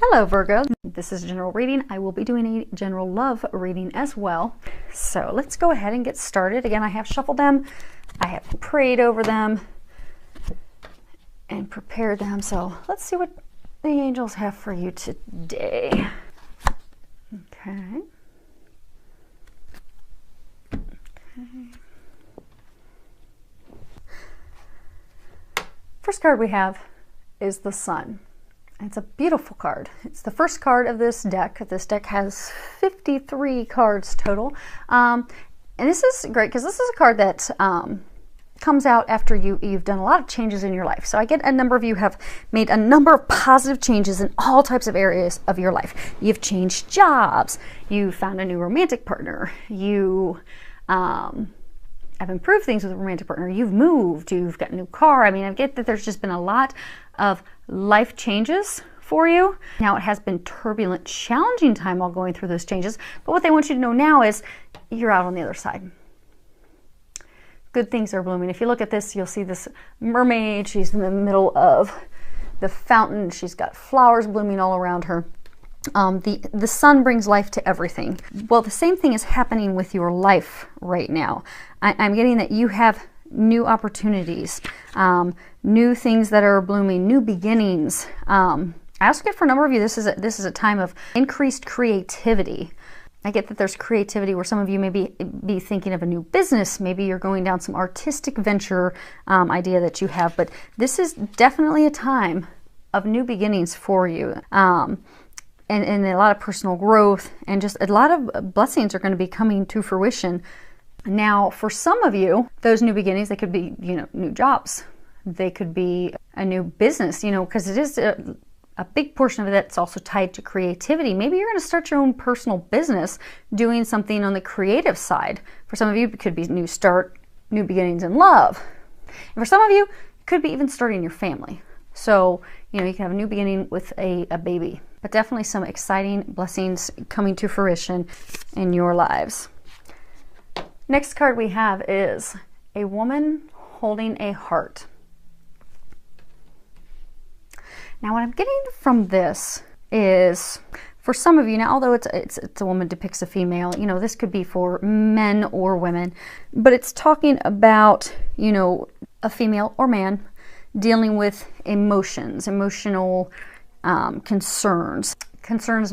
Hello Virgo, this is a general reading. I will be doing a general love reading as well. So let's go ahead and get started. Again, I have shuffled them, I have prayed over them, and prepared them. So let's see what the angels have for you today. Okay. First card we have is the Sun. It's a beautiful card. It's the first card of this deck. This deck has 53 cards total. And this is great because this is a card that comes out after you've done a lot of changes in your life. So I get a number of you have made a number of positive changes in all types of areas of your life. You've changed jobs. You found a new romantic partner. You have improved things with a romantic partner. You've moved. You've got a new car. I mean, I get that there's just been a lot of life changes for you. Now it has been turbulent, challenging time while going through those changes, but what they want you to know now is you're out on the other side. Good things are blooming. If you look at this, you'll see this mermaid. She's in the middle of the fountain. She's got flowers blooming all around her. The sun brings life to everything. Well, the same thing is happening with your life right now. I'm getting that you have new opportunities, new things that are blooming, new beginnings. I also get for a number of you, this is a time of increased creativity. I get that there's creativity where some of you may be thinking of a new business. Maybe you're going down some artistic venture idea that you have, but this is definitely a time of new beginnings for you. And a lot of personal growth and just a lot of blessings are going to be coming to fruition. Now, for some of you, those new beginnings, they could be, new jobs. They could be a new business, because it is a big portion of that's also tied to creativity. Maybe you're going to start your own personal business doing something on the creative side. For some of you, it could be new start, new beginnings in love. And for some of you, it could be even starting your family. So, you can have a new beginning with a baby. But definitely some exciting blessings coming to fruition in your lives. Next card we have is a woman holding a heart. Now what I'm getting from this is, for some of you, now although it's a woman depicts a female, this could be for men or women, but it's talking about, a female or man dealing with emotions, emotional concerns,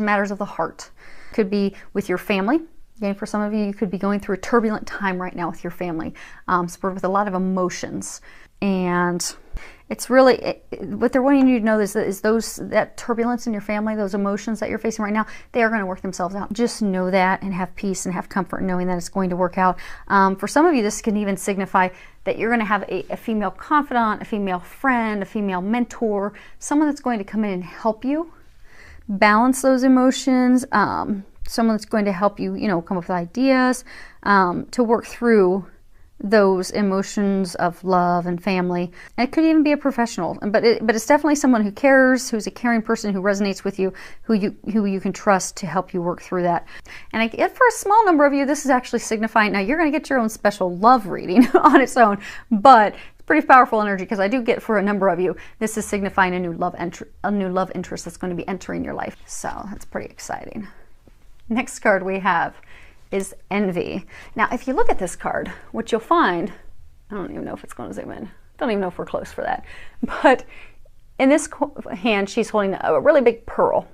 matters of the heart. Could be with your family. Again, for some of you, you could be going through a turbulent time right now with your family, spurred with a lot of emotions. And it's really, what they're wanting you to know is that turbulence in your family, those emotions that you're facing right now, they are going to work themselves out. Just know that and have peace and have comfort knowing that it's going to work out. For some of you, this can even signify that you're going to have a female confidant, a female friend, a female mentor, someone that's going to come in and help you balance those emotions, someone that's going to help you, come up with ideas to work through those emotions of love and family. And it could even be a professional, but it's definitely someone who cares, who's a caring person, who resonates with you, who you can trust to help you work through that. And I get for a small number of you, this is actually signifying, now you're going to get your own special love reading on its own, but it's pretty powerful energy because I do get for a number of you, this is signifying a new love interest that's going to be entering your life. So that's pretty exciting. Next card we have is Envy. Now, if you look at this card, what you'll find, I don't even know if it's going to zoom in. Don't even know if we're close for that. But in this hand, she's holding a really big pearl.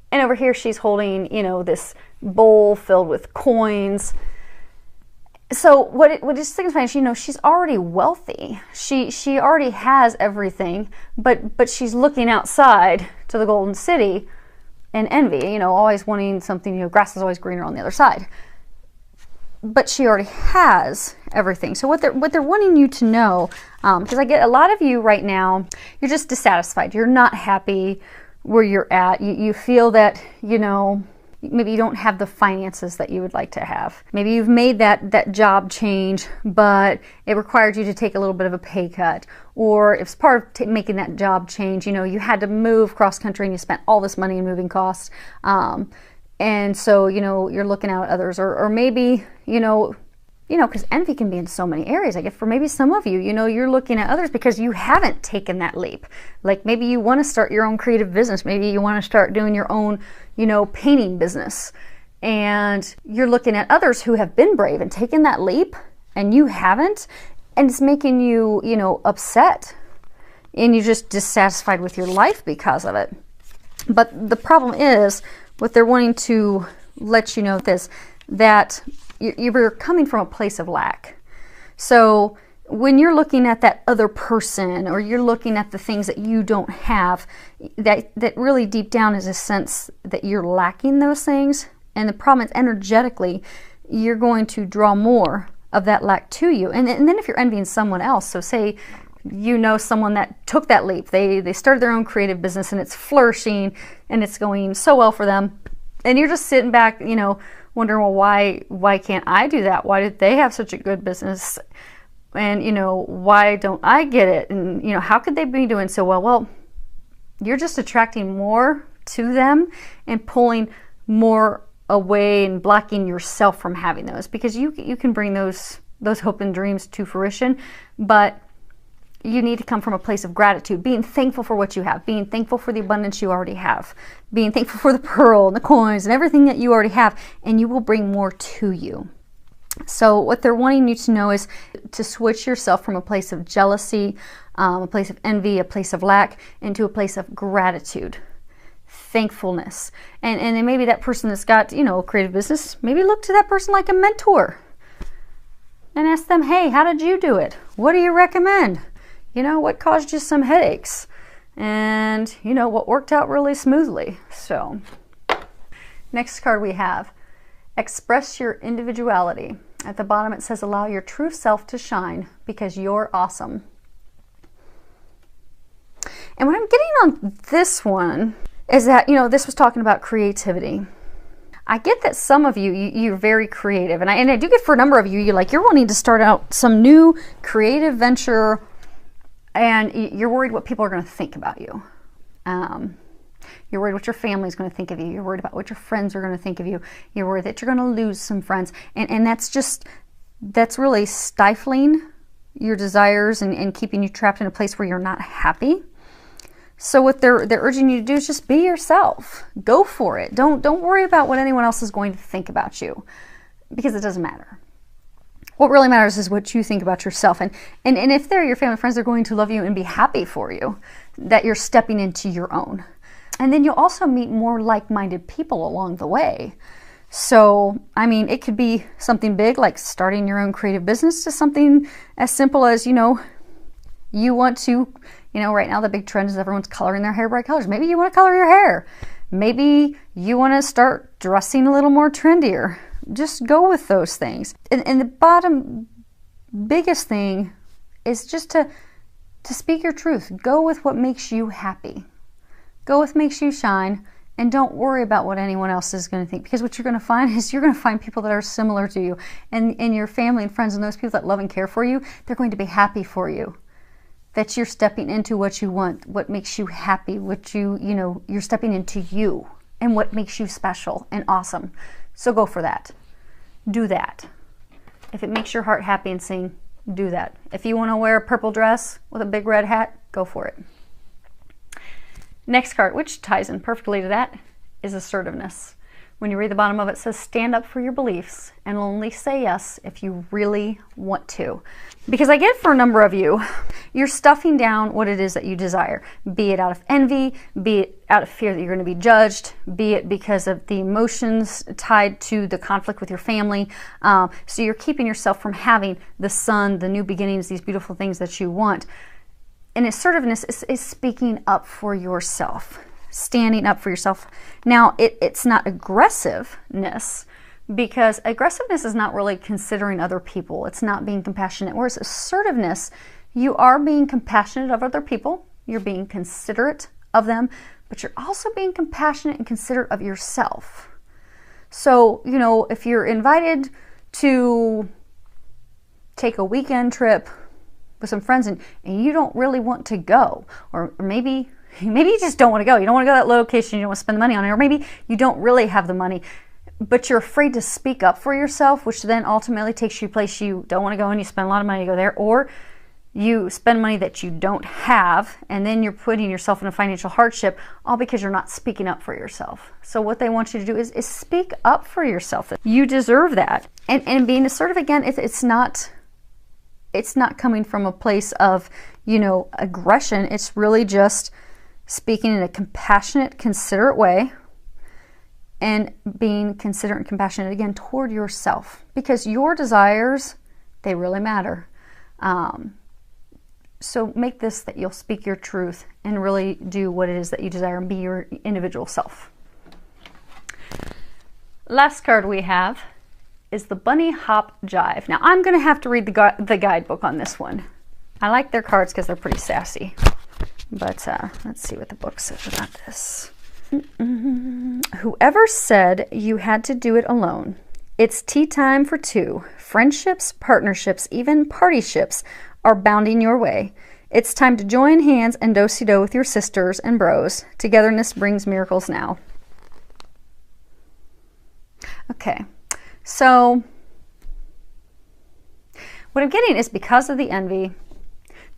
And over here, she's holding, this bowl filled with coins. So what it signifies, she's already wealthy. She already has everything, but she's looking outside to the Golden City and envy, always wanting something, grass is always greener on the other side. But she already has everything. So what they're wanting you to know, because I get a lot of you right now, you're just dissatisfied. You're not happy where you're at. You feel that, maybe you don't have the finances that you would like to have. Maybe you've made that job change, but it required you to take a little bit of a pay cut. Or if it's part of making that job change, you had to move cross country and you spent all this money in moving costs. And so, you're looking out at others. Or maybe, you know, because envy can be in so many areas. I guess for maybe some of you, you know, you're looking at others because you haven't taken that leap. Like maybe you want to start your own creative business. Maybe you want to start doing your own, you know, painting business. And you're looking at others who have been brave and taken that leap, and you haven't. And it's making you, you know, upset. And you're just dissatisfied with your life because of it. But the problem is, what they're wanting to let you know this, that you're coming from a place of lack. So when you're looking at that other person, or you're looking at the things that you don't have, that really deep down is a sense that you're lacking those things. And the problem is, energetically, you're going to draw more of that lack to you. And then if you're envying someone else, so say you know someone that took that leap, they started their own creative business and it's flourishing and it's going so well for them, and you're just sitting back, you know, wondering, well, why can't I do that? Why did they have such a good business? And, you know, why don't I get it? And, you know, how could they be doing so well? Well, you're just attracting more to them and pulling more away and blocking yourself from having those, because you can bring those hope and dreams to fruition, but you need to come from a place of gratitude, being thankful for what you have, being thankful for the abundance you already have, being thankful for the pearl and the coins and everything that you already have, and you will bring more to you. So what they're wanting you to know is to switch yourself from a place of jealousy, a place of envy, a place of lack, into a place of gratitude, thankfulness. And then maybe that person that's got, you know, a creative business, maybe look to that person like a mentor and ask them, hey, how did you do it? What do you recommend? You know, what caused you some headaches? And, you know, what worked out really smoothly? So, next card we have, express your individuality. At the bottom it says, allow your true self to shine because you're awesome. And what I'm getting on this one is that, you know, this was talking about creativity. I get that some of you're very creative. And I do get for a number of you're wanting to start out some new creative venture, and you're worried what people are going to think about you. You're worried what your family's going to think of you. You're worried about what your friends are going to think of you. You're worried that you're going to lose some friends. And that's really stifling your desires and keeping you trapped in a place where you're not happy. So what they're urging you to do is just be yourself. Go for it. Don't worry about what anyone else is going to think about you, because it doesn't matter. What really matters is what you think about yourself. And if they're your family friends, they're going to love you and be happy for you that you're stepping into your own. And then you'll also meet more like-minded people along the way. So, I mean, it could be something big like starting your own creative business, to something as simple as, you know, you want to, you know, right now the big trend is everyone's coloring their hair bright colors. Maybe you want to color your hair. Maybe you want to start dressing a little more trendier. Just go with those things. And the bottom biggest thing is just to speak your truth. Go with what makes you happy. Go with what makes you shine, and don't worry about what anyone else is going to think, because what you're going to find is you're going to find people that are similar to you, and your family and friends and those people that love and care for you, they're going to be happy for you. That you're stepping into what you want, what makes you happy, what you know, you're stepping into you and what makes you special and awesome. So go for that. Do that. If it makes your heart happy and sing, do that. If you want to wear a purple dress with a big red hat, go for it. Next card, which ties in perfectly to that, is assertiveness. When you read the bottom of it, it says, stand up for your beliefs and only say yes if you really want to. Because I get for a number of you, you're stuffing down what it is that you desire, be it out of envy, be it out of fear that you're going to be judged, be it because of the emotions tied to the conflict with your family. So you're keeping yourself from having the sun, the new beginnings, these beautiful things that you want. And assertiveness is speaking up for yourself. Standing up for yourself. Now, it's not aggressiveness, because aggressiveness is not really considering other people. It's not being compassionate. Whereas assertiveness, you are being compassionate of other people. You're being considerate of them, but you're also being compassionate and considerate of yourself. So, you know, if you're invited to take a weekend trip with some friends and you don't really want to go, or maybe you just don't want to go. You don't want to go to that location. You don't want to spend the money on it. Or maybe you don't really have the money. but you're afraid to speak up for yourself, which then ultimately takes you a place you don't want to go, and you spend a lot of money to go there, or you spend money that you don't have, and then you're putting yourself in a financial hardship, all because you're not speaking up for yourself. So what they want you to do is speak up for yourself. You deserve that. And being assertive, again, it's not coming from a place of, you know, aggression. It's really just speaking in a compassionate, considerate way, and being considerate and compassionate, again, toward yourself, because your desires, they really matter. So make this that you'll speak your truth and really do what it is that you desire and be your individual self. Last card we have is the Bunny Hop Jive. Now I'm going to have to read the guidebook on this one. I like their cards because they're pretty sassy. But let's see what the book says about this. Whoever said you had to do it alone. It's tea time for two. Friendships, partnerships, even partyships are bounding your way. It's time to join hands and do-si-do with your sisters and bros. Togetherness brings miracles now. Okay, so what I'm getting is because of the envy,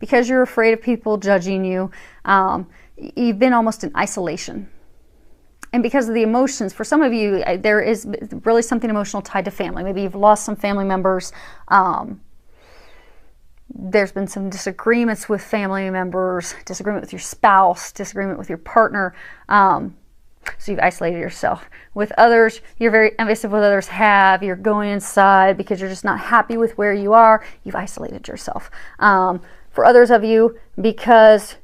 because you're afraid of people judging you, you've been almost in isolation. And because of the emotions, for some of you, there is really something emotional tied to family. Maybe you've lost some family members. There's been some disagreements with family members, disagreement with your spouse, disagreement with your partner. So you've isolated yourself. With others, you're very envious of what others have. You're going inside because you're just not happy with where you are. You've isolated yourself. For others of you, because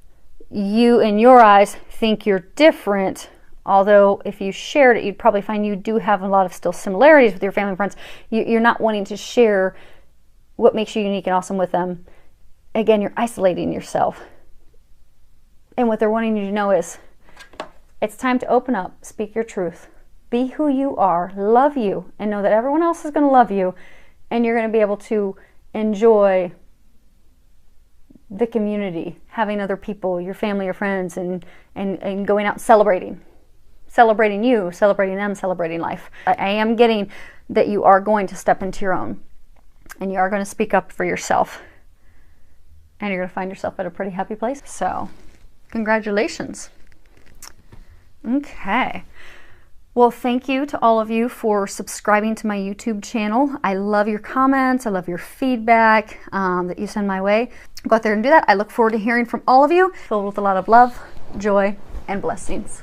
you, in your eyes, think you're different, although if you shared it, you'd probably find you do have a lot of still similarities with your family and friends. You're not wanting to share what makes you unique and awesome with them. Again, you're isolating yourself. And what they're wanting you to know is, it's time to open up, speak your truth, be who you are, love you, and know that everyone else is going to love you, and you're going to be able to enjoy the community, having other people, your family, your friends, and going out and celebrating you, celebrating them, celebrating life. I am getting that you are going to step into your own, and you are going to speak up for yourself, and you're going to find yourself at a pretty happy place. So, congratulations. Okay. Well, thank you to all of you for subscribing to my YouTube channel. I love your comments. I love your feedback that you send my way. Go out there and do that. I look forward to hearing from all of you, filled with a lot of love, joy, and blessings.